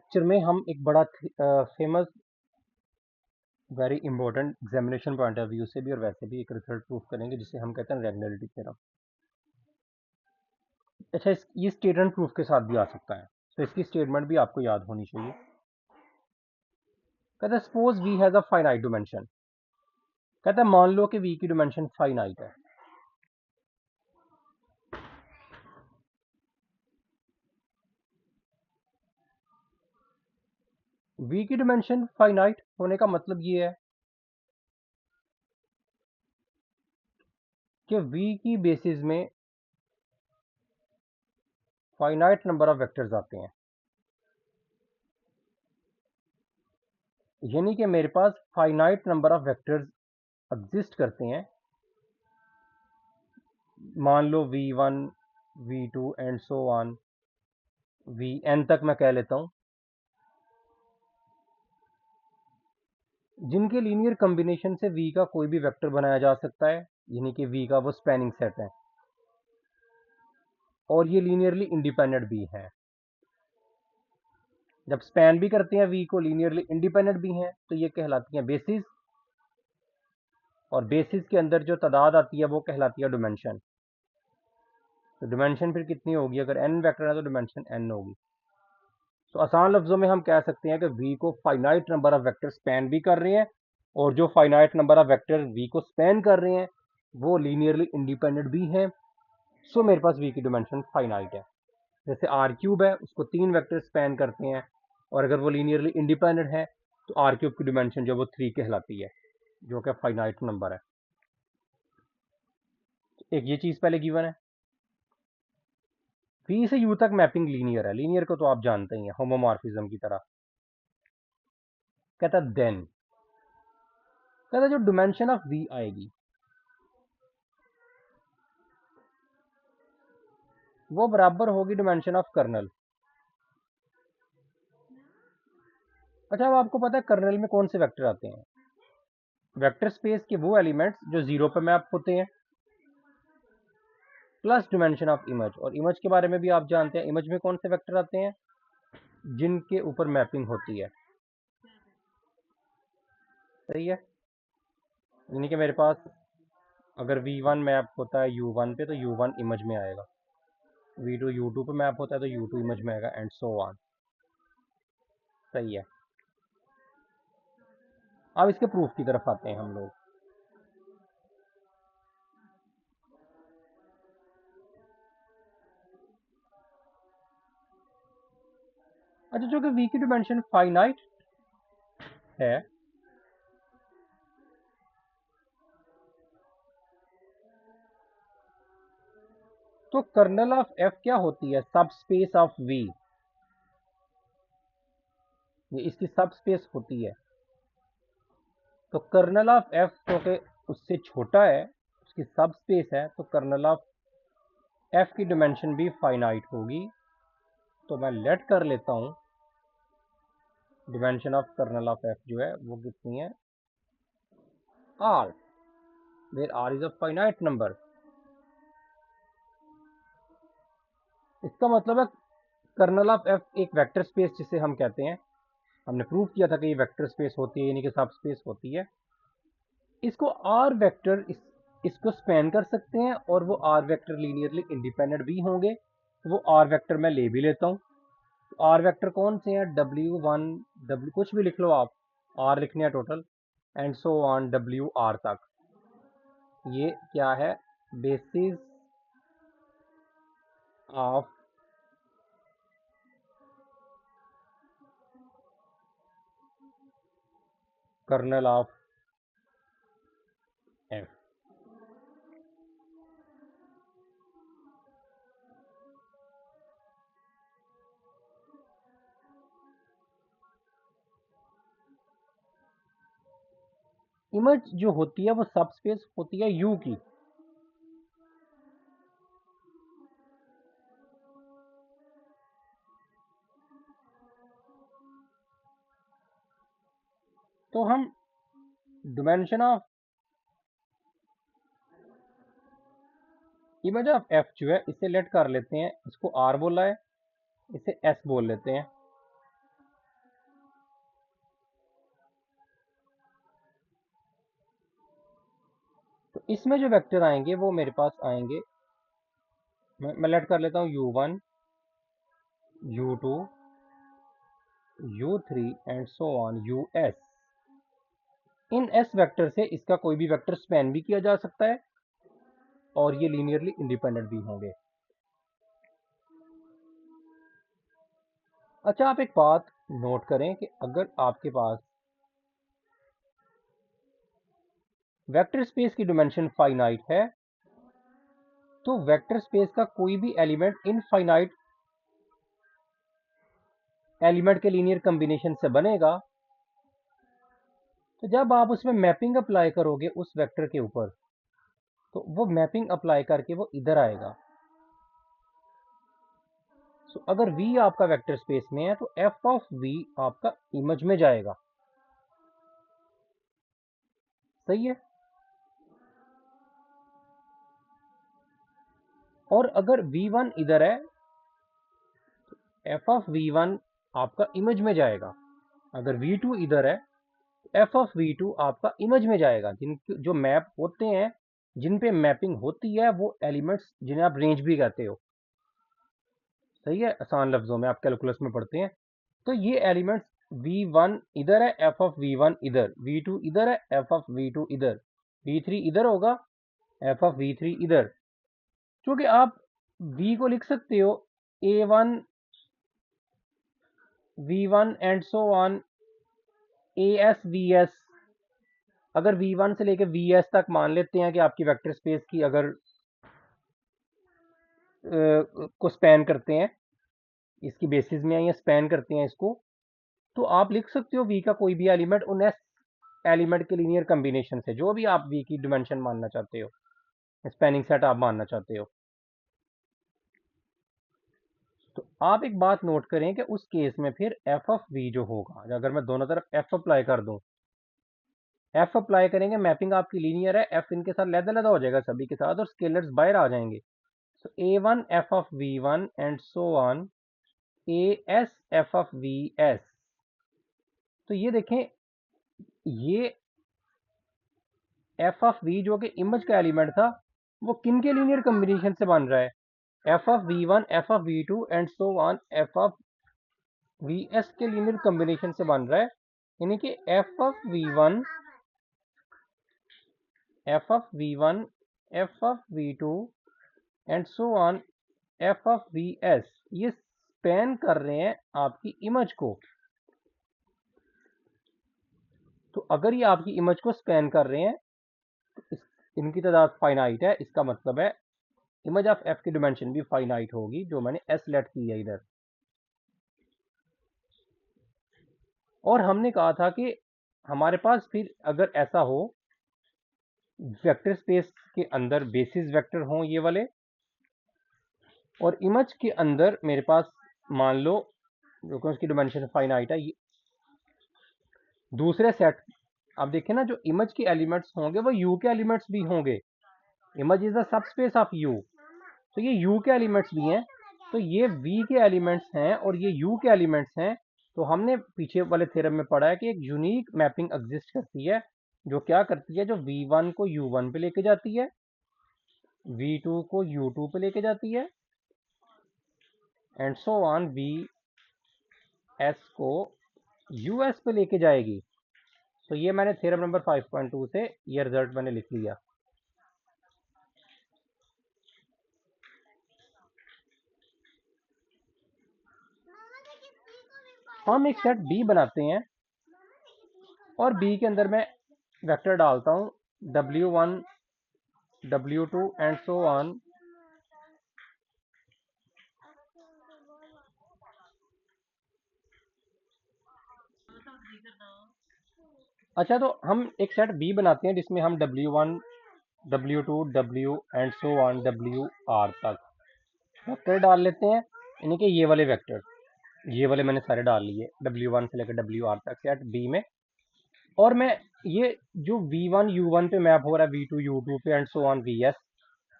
Lecture में हम एक बड़ा famous very important examination point of view से भी और वैसे भी एक रिजल्ट प्रूफ करेंगे जिसे हम कहते हैं रेगुलरिटी थ्योरम। अच्छा, ये स्टेटमेंट प्रूफ के साथ भी आ सकता है, तो इसकी स्टेटमेंट भी आपको याद होनी चाहिए। कहता है suppose V has a finite dimension. कहता है मान लो कि वी की डिमेंशन फाइनाइट है। वी की डिमेंशन फाइनाइट होने का मतलब ये है कि वी की बेसिस में फाइनाइट नंबर ऑफ वेक्टर्स आते हैं, यानी कि मेरे पास finite number of vectors exist करते हैं। मान लो v1 v2 and so on vn तक मैं कह लेता हूं, जिनके लीनियर कॉम्बिनेशन से v का कोई भी वेक्टर बनाया जा सकता है, यानी कि v का वो स्पैनिंग सेट है और ये लीनियरली इंडिपेंडेंट भी है। जब स्पैन भी करते हैं v को, लीनियरली इंडिपेंडेंट भी हैं, तो ये कहलाती हैं बेसिस, और बेसिस के अंदर जो तादाद आती है वो कहलाती है डिमेंशन। तो डिमेंशन फिर कितनी होगी? अगर n वेक्टर है तो डिमेंशन n होगी। तो आसान लफ्जों में हम कह सकते हैं कि v को finite number of vector span भी कर रहे हैं, और जो finite number of vector v को स्पैन कर रहे हैं वो लीनियरली इंडिपेंडेंट भी हैं। सो मेरे पास v की डिमेंशन फाइनाइट है। जैसे आर क्यूब है, उसको 3 वेक्टर स्पैन करते हैं, और अगर वो लीनियरली इंडिपेंडेंट है तो आर क्यूब की डिमेंशन जो वो 3 कहलाती है, जो कि फाइनाइट नंबर है। एक ये चीज पहले गिवन है। v से u तक मैपिंग लीनियर है। लीनियर को तो आप जानते ही हैं, होमोमॉर्फिज्म की तरह। कहता देन, कहता जो डिमेंशन ऑफ v आएगी वो बराबर होगी डिमेंशन ऑफ कर्नल। अच्छा, अब आपको पता है कर्नल में कौन से वेक्टर आते हैं? वेक्टर स्पेस के वो एलिमेंट्स जो 0 पे मैप होते हैं, प्लस डिमेंशन ऑफ इमेज। और इमेज के बारे में भी आप जानते हैं, इमेज में कौन से वेक्टर आते हैं? जिनके ऊपर मैपिंग होती है। सही है, यानी कि मेरे पास अगर v1 मैप होता है u1 पे तो u1 इमेज में आएगा, v2 u2 पे मैप होता है तो u2 इमेज में आएगा, एंड सो ऑन। सही है। अब इसके प्रूफ की तरफ आते हैं हम लोग। अच्छा, जो कि v की डिमेंशन फाइनाइट है, तो कर्नल ऑफ f क्या होती है? सब स्पेस ऑफ v। ये इसकी सब स्पेस होती है। तो कर्नल ऑफ f क्योंकि उससे छोटा है, उसकी सब स्पेस है, तो कर्नल ऑफ f की डिमेंशन भी फाइनाइट होगी। तो मैं लेट कर लेता हूं dimension of kernel of f जो है वो कितनी है? r, where r is a finite number. इसका मतलब है कर्नल ऑफ f एक वेक्टर स्पेस जिसे हम कहते हैं, हमने प्रूव किया था कि ये वेक्टर स्पेस होती है, यानी कि सब स्पेस होती है। इसको r वेक्टर इसको स्पैन कर सकते हैं, और वो r वेक्टर लीनियरली इंडिपेंडेंट भी होंगे। वो r वेक्टर मैं ले भी लेता हूँ। आर वेक्टर कौन से हैं? W1 W, कुछ भी लिख लो आप, आर लिखने हैं total, and so on WR तक। ये क्या है? Basis of kernel of f। Image जो होती है वो सब स्पेस होती है U की। तो हम dimension of image of f जो है इसे लेट कर लेते हैं, इसको r बोला है, इसे s बोल लेते हैं। तो इसमें जो वेक्टर आएंगे वो मेरे पास आएंगे, मैं लेट कर लेता हूँ u1 u2 u3 and so on us। In s vector से इसका कोई भी वेक्टर स्पैन भी किया जा सकता है और ये लीनियरली इंडिपेंडेंट भी होंगे। अच्छा, आप एक बात नोट करें कि अगर आपके पास वेक्टर स्पेस की डिमेंशन फाइनाइट है तो वेक्टर स्पेस का कोई भी एलिमेंट इनफाइनाइट एलिमेंट के लीनियर कॉम्बिनेशन से बनेगा। तो जब आप उसमें मैपिंग अप्लाई करोगे उस वेक्टर के ऊपर, तो वो मैपिंग अप्लाई करके वो इधर आएगा। सो अगर v आपका वेक्टर स्पेस में है तो f ऑफ v आपका इमेज में जाएगा। सही है। और अगर v1 इधर है तो f ऑफ v1 आपका इमेज में जाएगा। अगर v2 इधर है तो f ऑफ v2 आपका इमेज में जाएगा। जो मैप होते हैं, जिन पे मैपिंग होती है, वो एलिमेंट्स जिन्हें आप रेंज भी कहते हो। सही है, आसान लफ्जों में आप कैलकुलस में पढ़ते हैं। तो ये एलिमेंट्स v1 इधर है, f ऑफ v1 इधर, v2 इधर है, f ऑफ v2 इधर, v3 इधर होगा, f ऑफ v3 इधर। क्योंकि आप v को लिख सकते हो a1 v1 and so on as vs। अगर v1 से लेकर vs तक मान लेते हैं कि आपकी वेक्टर स्पेस की अगर को स्पैन करते हैं, इसकी बेसिस में या स्पैन करते हैं इसको, तो आप लिख सकते हो v का कोई भी एलिमेंट उन s एलिमेंट के लीनियर कॉम्बिनेशन से, जो भी आप v की डिमेंशन मानना चाहते हो, स्पैनिंग सेट आप मानना चाहते हो। तो आप एक बात नोट करें कि उस केस में फिर f ऑफ v जो होगा, अगर मैं दोनों तरफ f अप्लाई कर दूं, f अप्लाई करेंगे, मैपिंग आपकी लीनियर है, f इनके साथ लैदा हो जाएगा सभी के साथ और स्केलर्स बाहर आ जाएंगे। So a1 f of v1 and so on as f of vs। तो ये देखें, ये f ऑफ v जो कि इमेज का एलिमेंट था, वो किन के लीनियर कॉम्बिनेशन से बन रहा है? f of v1 f of v2 and so on f of vs के लीनियर कॉम्बिनेशन से बन रहा है। यानी कि f of v1 f of v1 f of v2 and so on f of vs, ये स्पैन कर रहे हैं आपकी इमेज को। तो अगर ये आपकी इमेज को स्पैन कर रहे हैं तो इनकी तादाद फाइनाइट है, इसका मतलब है इमेज ऑफ f की डिमेंशन भी फाइनाइट होगी, जो मैंने s लेट की है इधर। और हमने कहा था कि हमारे पास फिर अगर ऐसा हो, वेक्टर स्पेस के अंदर बेसिस वेक्टर हों ये वाले, और इमेज के अंदर मेरे पास मान लो, जो कि उसकी डिमेंशन फाइनाइट है, ये दूसरे सेट, आप देखें ना, जो इमेज के एलिमेंट्स होंगे वो u के एलिमेंट्स भी होंगे। Image is the subspace of u, तो ये u के एलिमेंट्स भी हैं, तो ये v के एलिमेंट्स हैं और ये u के एलिमेंट्स हैं। तो हमने पीछे वाले थ्योरम में पढ़ा है कि एक यूनिक मैपिंग एग्जिस्ट करती है, जो क्या करती है, जो v1 को u1 पे लेके जाती है, v2 को u2 पे लेके जाती है, एंड सो ऑन vs को us पे लेके जाएगी। तो ये मैंने थ्योरम नंबर 5.2 से ये रिजल्ट मैंने लिख लिया। हम एक सेट B बनाते हैं और B के अंदर मैं वेक्टर डालता हूं w1 w2 and so on. अच्छा, तो हम एक सेट B बनाते हैं जिसमें हम w1 w2 w and so on wr तक वेक्टर डाल लेते हैं, यानी कि ये वाले वेक्टर, ये वाले मैंने सारे डाल लिए w1 से लेकर wr तक सेट B में। और मैं ये जो v1 u1 पे मैप हो रहा है, v2 u2 पे एंड सो ऑन vs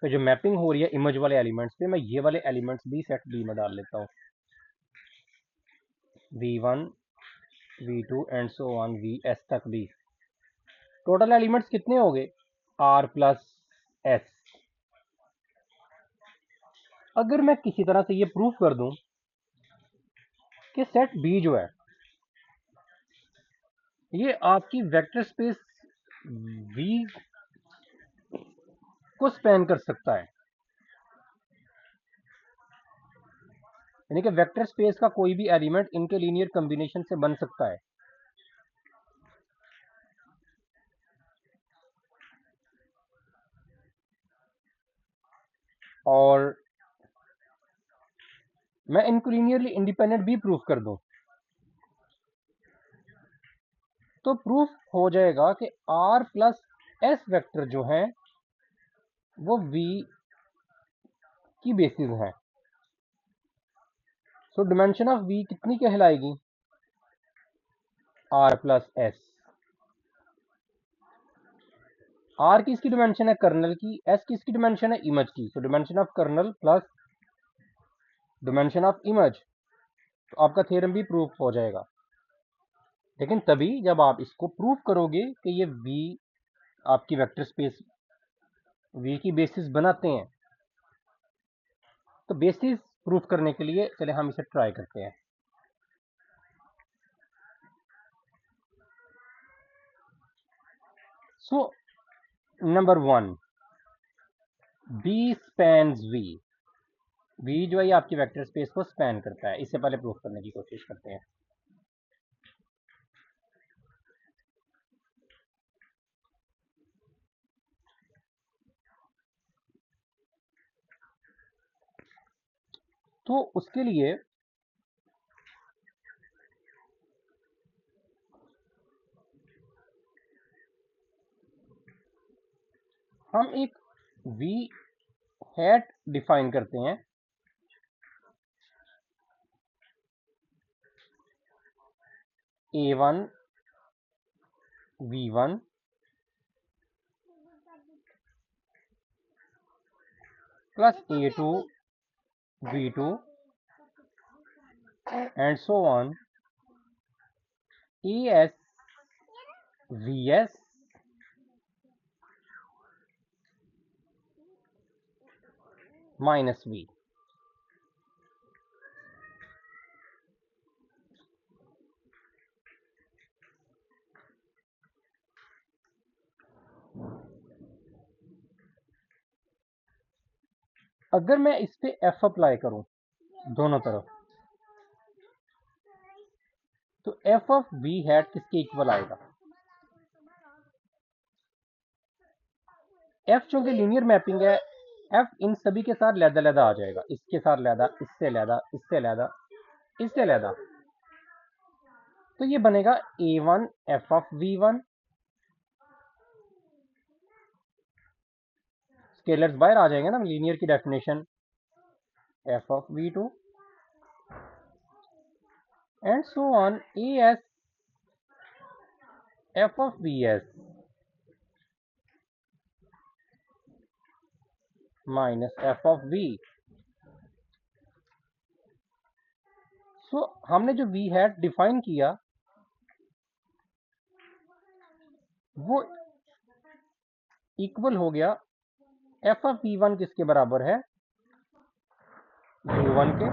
पे जो मैपिंग हो रही है इमेज वाले एलिमेंट्स पे, मैं ये वाले एलिमेंट्स भी सेट B में डाल लेता हूँ, v1 v2 and so on vs तक भी। टोटल एलिमेंट्स कितने हो गए? r plus S. अगर मैं किसी तरह से ये प्रूफ कर दूं कि सेट बी जो है ये आपकी वेक्टर स्पेस वी को स्पैन कर सकता है, यानी कि वेक्टर स्पेस का कोई भी एलिमेंट इनके लीनियर कॉम्बिनेशन से बन सकता है, और मैं इनको लीनियरली इंडिपेंडेंट भी प्रूफ कर दूं तो प्रूफ हो जाएगा कि आर प्लस एस वेक्टर जो है वो वी की बेसिस है। सो डिमेंशन ऑफ वी कितनी कहलाएगी? Are plus S. आर की इसकी डिमेंशन है कर्नल की, एस की इसकी डिमेंशन है इमेज की। So dimension of kernel plus dimension of image, तो आपका थ्योरम भी प्रूफ हो जाएगा। लेकिन तभी जब आप इसको प्रूफ करोगे कि ये वी आपकी वेक्टर स्पेस वी की बेसिस बनाते हैं। तो बेसिस प्रूफ करने के लिए चले हम इसे ट्राई करते हैं। So number 1, B spans V. V जो है आपकी वेक्टर स्पेस को स्पैन करता है। इससे पहले प्रूफ करने की कोशिश करते हैं। तो उसके लिए हम एक वी हैट डिफाइन करते हैं। A1 V1 plus A2 V2 and so on, AS VS minus V। अगर मैं इस पे F अप्लाई करूं दोनों तरफ, तो F ऑफ V हैट किसके इक्वल आएगा? F चूंकि लीनियर मैपिंग है, F इन सभी के साथ लैदा आ जाएगा। इसके साथ लैदा, इससे लैदा, इससे लैदा, इससे लैदा। तो ये बनेगा A1 F of V1। Scalars बाहर आ जाएंगे ना लीनियर की definition, F of V2 and so on, AS F of VS minus F of V। हमने जो V हैट डिफाइन किया वो इक्वल हो गया F of V1 किसके बराबर है? U1 के।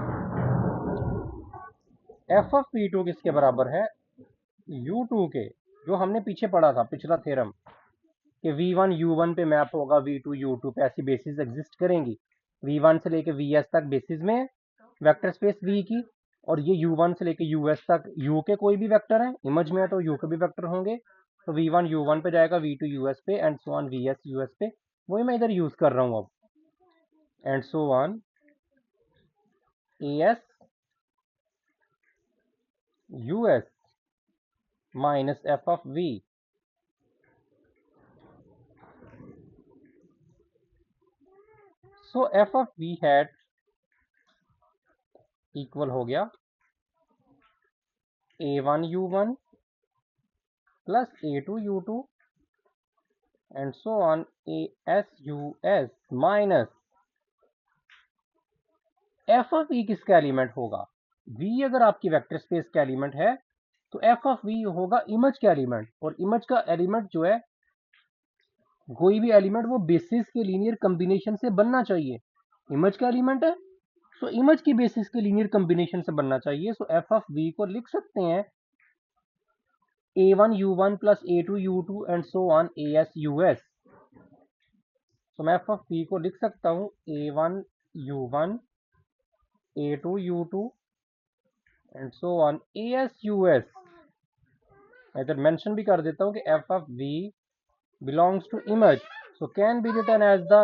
F of V2 किसके बराबर है? U2 के। जो हमने पीछे पढ़ा था पिछला थ्योरम कि V1 U1 पे मैप होगा, V2 U2 पे, ऐसी बेसिस एग्जिस्ट करेंगी। V1 से लेके VS तक बेसिस में वेक्टर स्पेस V की, और ये U1 से लेके US तक U के कोई भी वेक्टर है, इमेज में है तो U के भी वेक्टर होंगे। तो V1 U1 पे जाएगा, V2 US पे, and so on VS US पे। वही मैं इधर यूज कर रहा हूं अब, and so on AS US minus F of V। So F of V hat equal हो गया A1 U1 plus A2 U2 and so on AS US minus F of V किसका एलिमेंट होगा? V अगर आपकी vector space का element है तो F of V होगा इमेज का एलिमेंट, और इमेज का एलिमेंट जो है कोई भी एलिमेंट वो बेसिस के लीनियर कम्बिनेशन से बनना चाहिए। इमेज का एलिमेंट है, सो इमेज की बेसिस के लीनियर कम्बिनेशन से बनना चाहिए। सो एफ ऑफ वी को लिख सकते हैं a1 u1 plus a2 u2 and so on as तो मैं एफ ऑफ वी को लिख सकता हूं a1 u1 a2 u2 and so on as मैं इधर मेंशन भी कर देता हूं कि F of V belongs to image, so can be written as the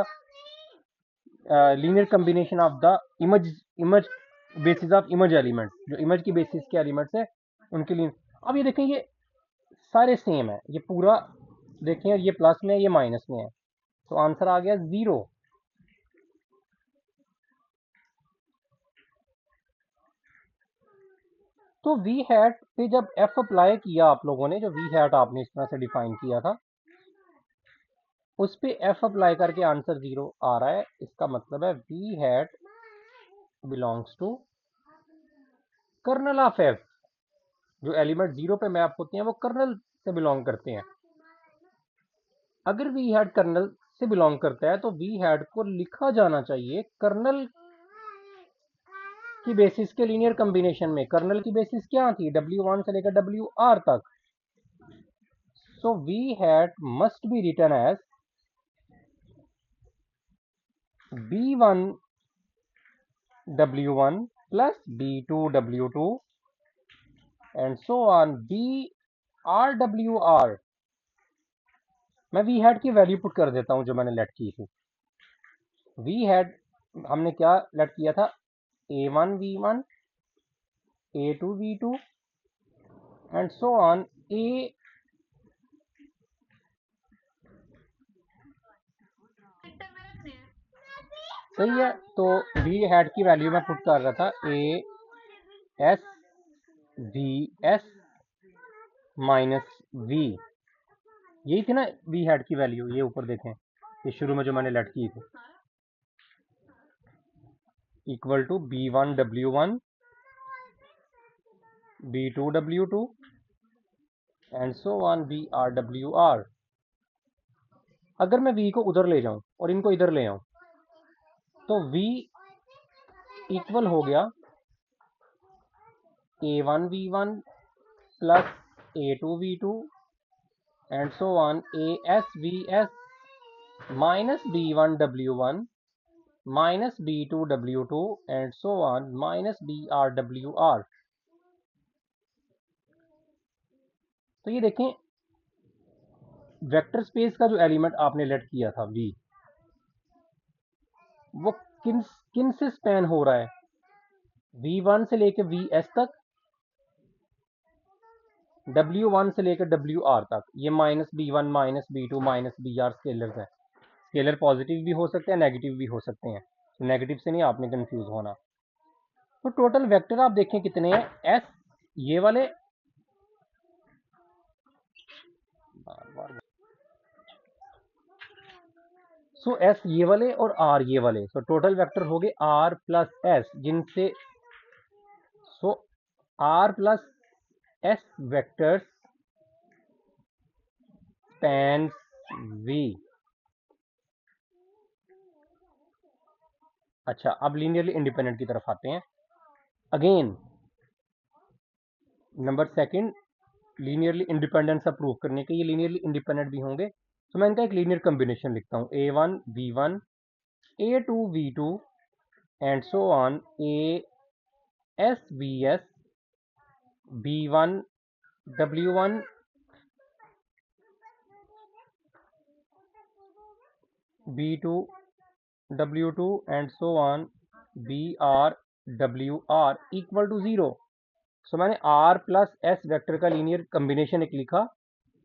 linear combination of the image basis of image element, जो image की basis के elements है उनके लिए। अब ये देखें, ये सारे सेम है, ये पूरा देखें, ये प्लस में है, ये माइनस में है, तो आंसर आ गया 0। तो वी हैट पे जब एफ अप्लाई किया आप लोगों ने, जो वी हैट आपने इस तरह से डिफाइन किया था, उस पे एफ अप्लाई करके आंसर 0 आ रहा है। इसका मतलब है V hat belongs to kernel of F. जो एलिमेंट 0 पे मैप होते हैं वो कर्नल से बिलोंग करते हैं। अगर वी हैड कर्नल से बिलोंग करता है तो वी हैड को लिखा जाना चाहिए कर्नल की बेसिस के लीनियर कॉम्बिनेशन में। कर्नल की बेसिस क्या थी? W1 से लेकर WR तक। So V hat must be written as B1 W1 plus B2 W2 and so on BR WR। मैं वी हैड की वैल्यू पुट कर देता हूं जो मैंने लेट की थी। वी हैड हमने क्या लेट किया था? A1 V1 A2 V2 and so on A। सही है, तो वी हैड की वैल्यू मैं पुट कर रहा था AS VS माइनस V। यही थी ना वी हैड की वैल्यू। ये ऊपर देखें, ये शुरू में जो मैंने लेट की थी, equal to B1 W1 B2 W2 and so on BR WR। अगर मैं V को उधर ले जाऊं और इनको इधर ले आऊं तो V इक्वल हो गया A1 V1 plus A2 V2 and so on AS VS minus B1 W1 minus B2 W2 and so on minus BR WR। तो ये देखें, वेक्टर स्पेस का जो एलिमेंट आपने लेट किया था V, वो किन किन से स्पैन हो रहा है? V1 से लेकर VS तक, W1 से लेकर WR तक। ये minus B1 minus B2 minus BR scalars हैं। स्केलर पॉजिटिव भी हो सकते हैं, नेगेटिव भी हो सकते हैं, तो नेगेटिव से नहीं आपने कंफ्यूज होना। तो टोटल वेक्टर आप देखें कितने हैं? S ये वाले, सो S ये वाले और R ये वाले, सो टोटल वेक्टर हो गए R प्लस S, जिनसे सो R plus S vectors spans V। अच्छा, अब लीनियरली इंडिपेंडेंट की तरफ आते हैं। Again number second, linearly independence का प्रूव करने के, ये लीनियरली इंडिपेंडेंट भी होंगे, तो मैं इनका एक लीनियर कॉम्बिनेशन लिखता हूँ A1 V1 A2 V2 and so on AS VS B1 W1 B2 W2 and so on BR WR equal to 0। So मैंने R प्लस S वेक्टर का लीनियर कॉम्बिनेशन एक लिखा,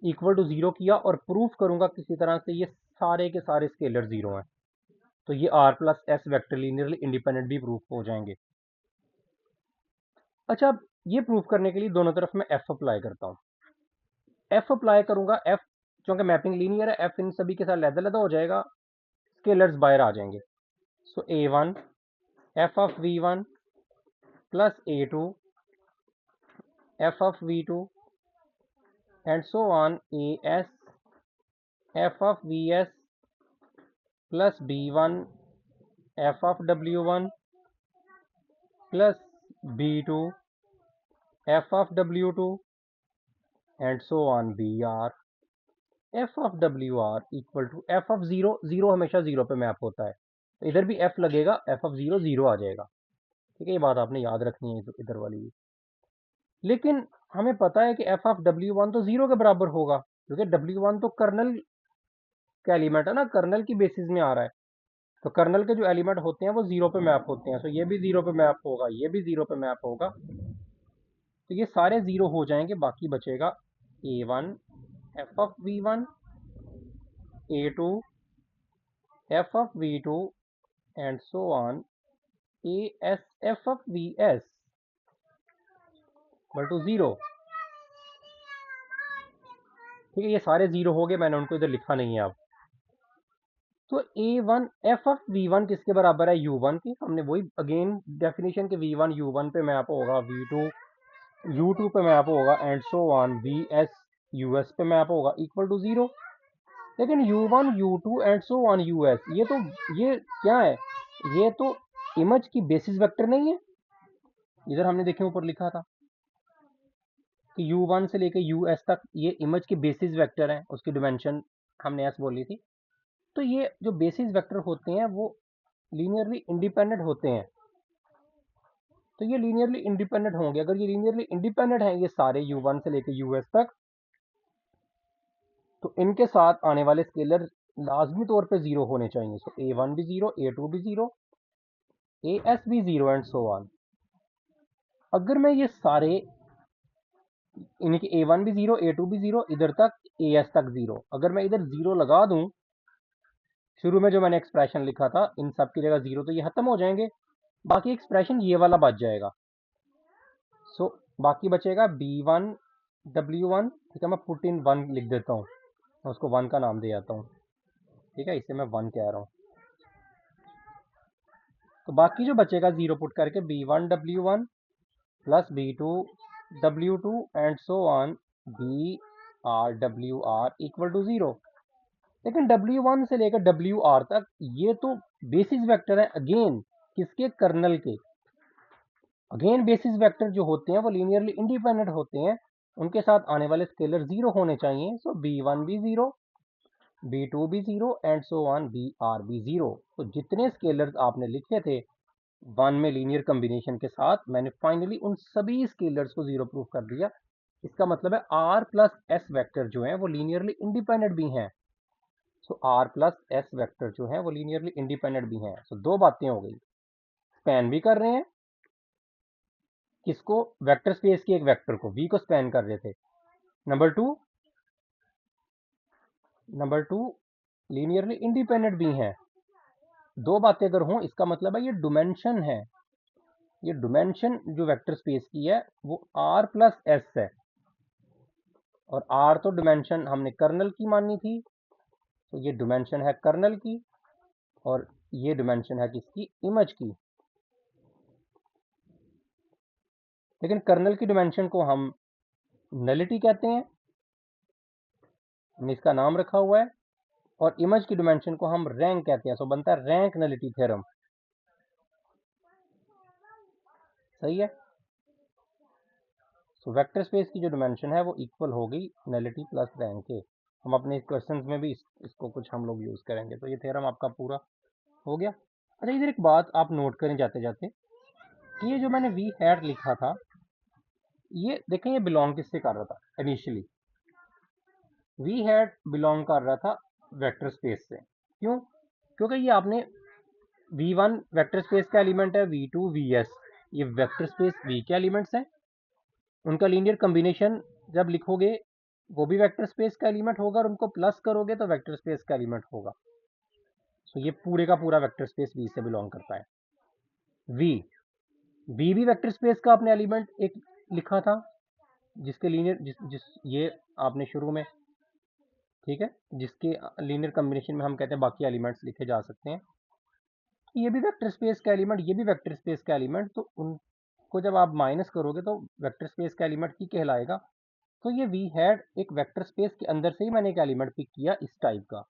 इक्वल टू 0 किया, और proof करूंगा किसी तरह से ये सारे के सारे स्केलर 0 हैं, तो ये R plus S vector linearly independent भी प्रूफ हो जाएंगे। अच्छा, अब ये प्रूफ करने के लिए दोनों तरफ मैं F अप्लाई करता हूँ। F अप्लाई करूंगा, F क्योंकि मैपिंग लीनियर है, F इन सभी के साथ लैदा हो जाएगा, स्केलर्स बाहर आ जाएंगे। So A1 F of V1 plus A2 F of V2 and so on AS F of we S plus B one F of W one plus B two F of W two and so on B R. F of W R equal to F of zero, zero हमेशा zero पे map होता है, तो इधर भी F लगेगा, F of zero zero आ जाएगा। ठीक है, ये बात आपने याद रखनी है इधर वाली भी। लेकिन हमें पता है कि एफ ऑफ डब्ल्यू वन तो जीरो के बराबर होगा, क्योंकि डब्ल्यू वन तो कर्नल का एलिमेंट है ना, कर्नल की बेसिस में आ रहा है, तो कर्नल के जो एलिमेंट होते हैं वो जीरो पे मैप होते हैं, तो ये भी जीरो पे मैप होगा, ये भी जीरो पे मैप होगा, तो ये सारे जीरो हो जाएंगे। बाकी बचेगा a one F of v one, a two F of v two and so on a s f of we s equal to zero. ठीक है, ये सारे जीरो हो गए, मैंने उनको इधर लिखा नहीं है अब। तो a one F of v one किसके बराबर है, यू वन की। हमने वही अगेन डेफिनेशन के वी वन यू वन पे मैप होगा, वी टू यू टू पे मैप होगा and so on v s u s पे मैप होगा इक्वल टू जीरो। लेकिन u one u two and so on u s, ये क्या है, ये तो इमेज की बेसिस वेक्टर नहीं है। इधर हमने देखे ऊपर लिखा था कि u1 से लेके us तक ये इमेज के बेसिस वेक्टर हैं, उसकी डिमेंशन हमने s बोली थी। तो ये जो बेसिस वेक्टर होते हैं वो लीनियरली इंडिपेंडेंट होते हैं, तो ये लीनियरली इंडिपेंडेंट होंगे। अगर ये लीनियरली इंडिपेंडेंट हैं ये सारे u1 से लेके us तक, तो इनके साथ आने वाले स्केलर लाजमी तौर पे जीरो होने चाहिए। सो a1 भी जीरो, a2 भी जीरो, as भी जीरो एंड सो ऑन। अगर मैं ये सारे इनकी a1 भी जीरो, a2 भी जीरो, इधर तक as तक जीरो, अगर मैं इधर जीरो लगा दूं, शुरू में जो मैंने एक्सप्रेशन लिखा था इन सब की जगह जीरो, तो ये खत्म हो जाएंगे। बाकी एक्सप्रेशन ये वाला बच जाएगा। सो बाकी बचेगा b1 w1। ठीक है, मैं पुट इन वन लिख देता हूँ, मैं उसको वन का नाम दे जाता हूँ। ठीक है, इसे मैं वन कह रहा हूँ। तो बाकी जो बचेगा जीरो पुट करके b1 w1 plus b2 w2 and so on b r w r equal to zero. लेकिन w1 से लेकर wr तक ये तो बेसिस वेक्टर है अगेन, किसके, कर्नल के। अगेन बेसिस वेक्टर जो होते हैं वो लीनियरली इंडिपेंडेंट होते हैं, उनके साथ आने वाले स्केलर जीरो होने चाहिए। सो b1 भी जीरो, b2 भी zero and so on br भी जीरो। तो जितने स्केलर्स आपने लिखे थे वन में लीनियर कॉम्बिनेशन के साथ, मैंने फाइनली उन सभी स्केलर्स को जीरो प्रूफ कर दिया। इसका मतलब है r प्लस s वेक्टर जो है वो लीनियरली इंडिपेंडेंट भी हैं। सो r प्लस s वेक्टर जो है वो लीनियरली इंडिपेंडेंट भी हैं। सो दो बातें हो गई, स्पैन भी कर रहे हैं किसको, वेक्टर स्पेस की एक वेक्टर को, v को स्पैन कर रहे थे। नंबर टू लीनियरली इंडिपेंडेंट भी हैं। दो बातें अगर हों इसका मतलब है ये डिमेंशन है, ये डिमेंशन जो वेक्टर स्पेस की है वो r प्लस एस है, और r तो डिमेंशन हमने कर्नल की मानी थी, तो ये डिमेंशन है कर्नल की, और ये डिमेंशन है किसकी, इमेज की। लेकिन कर्नल की डिमेंशन को हम नलिटी कहते हैं, हमने इसका नाम रखा हुआ है, और इमेज की डिमेंशन को हम रैंक कहते हैं। सो बनता है रैंक नलिटी थ्योरम। सही है। सो वेक्टर स्पेस की जो डिमेंशन है वो इक्वल हो गई नलिटी प्लस रैंक के। हम अपने क्वेश्चंस में भी इसको कुछ हम लोग यूज करेंगे। तो ये थ्योरम आपका पूरा हो गया। अच्छा, इधर एक बात आप नोट करें जाते जाते कि ये जो मैंने वी हैट लिखा था, ये देखें ये बिलोंग किससे कर रहा था इनिशियली, वी हैट बिलोंग कर रहा था वेक्टर स्पेस से। क्यों, क्योंकि ये आपने v1 वेक्टर स्पेस का एलिमेंट है, v2 vs ये वेक्टर स्पेस v के एलिमेंट्स हैं, उनका लीनियर कॉम्बिनेशन जब लिखोगे वो भी वेक्टर स्पेस का एलिमेंट होगा, और उनको प्लस करोगे तो वेक्टर स्पेस का एलिमेंट होगा। तो ये पूरे का पूरा वेक्टर स्पेस v से बिलोंग करता है। v भी वेक्टर स्पेस का अपने एलिमेंट एक लिखा था, जिसके लीनियर जिस ये आपने शुरू में, ठीक है, जिसके लीनियर कॉम्बिनेशन में हम कहते हैं बाकी एलिमेंट्स लिखे जा सकते हैं। ये भी वेक्टर स्पेस का एलिमेंट, ये भी वेक्टर स्पेस का एलिमेंट, तो उनको जब आप माइनस करोगे तो वेक्टर स्पेस का एलिमेंट ही कहलाएगा। तो ये वी हैड एक वेक्टर स्पेस के अंदर से ही मैंने एक एलिमेंट पिक किया इस टाइप का,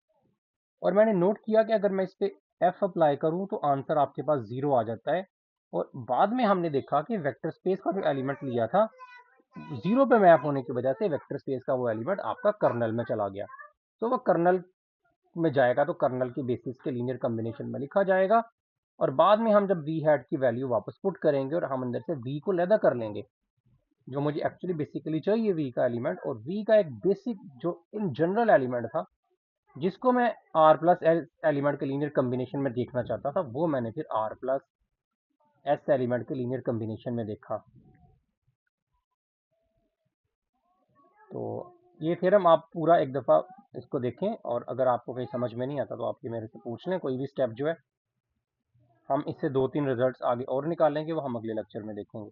और मैंने नोट किया कि अगर मैं इस पे एफ अप्लाई करूं तो आंसर आपके पास 0 आ जाता है। और बाद में हमने देखा कि वेक्टर स्पेस का जो एलिमेंट लिया था 0 पे मैप होने की वजह से वेक्टर स्पेस का वो एलिमेंट आपका कर्नल में चला गया, तो वो कर्नल में जाएगा तो कर्नल की बेसिस के लीनियर कॉम्बिनेशन में लिखा जाएगा। और बाद में हम जब वी हैड की वैल्यू वापस पुट करेंगे और हम अंदर से वी को लैदा कर लेंगे, जो मुझे एक्चुअली बेसिकली चाहिए वी का एलिमेंट, और वी का एक बेसिक जो इन जनरल एलिमेंट था जिसको मैं आर प्लस एस एलिमेंट के लीनियर कॉम्बिनेशन में देखना चाहता था, वो मैंने फिर आर प्लस एस एलिमेंट के लीनियर कॉम्बिनेशन में देखा। तो ये थ्योरम आप पूरा एक दफ़ा इसको देखें, और अगर आपको कहीं समझ में नहीं आता तो आप ये मेरे से पूछ लें, कोई भी स्टेप जो है। हम इससे 2-3 रिजल्ट्स आगे और निकालेंगे, वो हम अगले लेक्चर में देखेंगे।